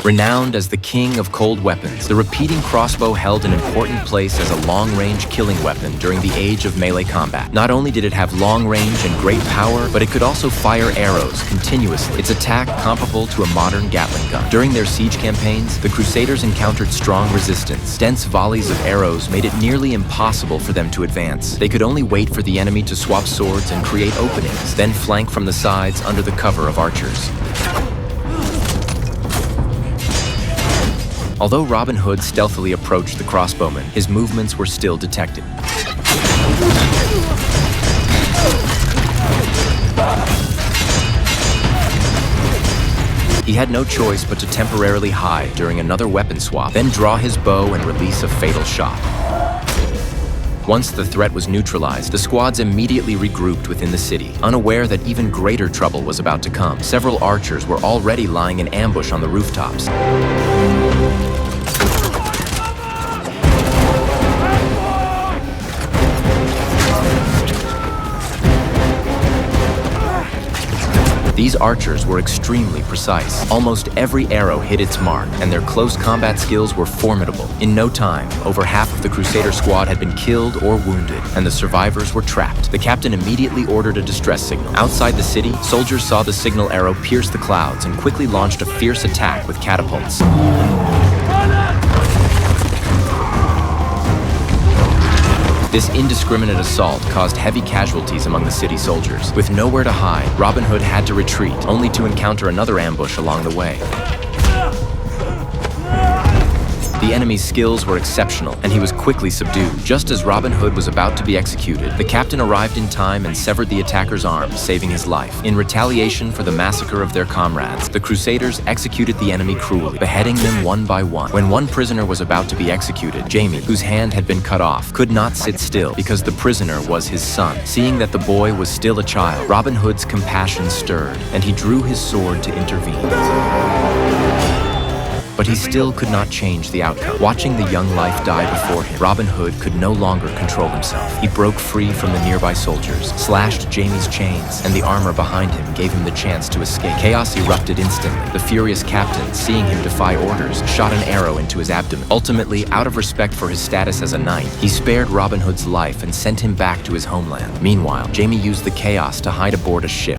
Renowned as the king of cold weapons, the repeating crossbow held an important place as a long-range killing weapon during the age of melee combat. Not only did it have long range and great power, but it could also fire arrows continuously, its attack comparable to a modern Gatling gun. During their siege campaigns, the Crusaders encountered strong resistance. Dense volleys of arrows made it nearly impossible for them to advance. They could only wait for the enemy to swap swords and create openings, then flank from the sides under the cover of archers. Although Robin Hood stealthily approached the crossbowmen, his movements were still detected. He had no choice but to temporarily hide during another weapon swap, then draw his bow and release a fatal shot. Once the threat was neutralized, the squads immediately regrouped within the city, unaware that even greater trouble was about to come. Several archers were already lying in ambush on the rooftops. These archers were extremely precise. Almost every arrow hit its mark, and their close combat skills were formidable. In no time, over half of the Crusader squad had been killed or wounded, and the survivors were trapped. The captain immediately ordered a distress signal. Outside the city, soldiers saw the signal arrow pierce the clouds and quickly launched a fierce attack with catapults. This indiscriminate assault caused heavy casualties among the city soldiers. With nowhere to hide, Robin Hood had to retreat, only to encounter another ambush along the way. The enemy's skills were exceptional, and he was quickly subdued. Just as Robin Hood was about to be executed, the captain arrived in time and severed the attacker's arm, saving his life. In retaliation for the massacre of their comrades, the Crusaders executed the enemy cruelly, beheading them one by one. When one prisoner was about to be executed, Jamie, whose hand had been cut off, could not sit still because the prisoner was his son. Seeing that the boy was still a child, Robin Hood's compassion stirred, and he drew his sword to intervene. But he still could not change the outcome. Watching the young life die before him, Robin Hood could no longer control himself. He broke free from the nearby soldiers, slashed Jamie's chains, and the armor behind him gave him the chance to escape. Chaos erupted instantly. The furious captain, seeing him defy orders, shot an arrow into his abdomen. Ultimately, out of respect for his status as a knight, he spared Robin Hood's life and sent him back to his homeland. Meanwhile, Jamie used the chaos to hide aboard a ship.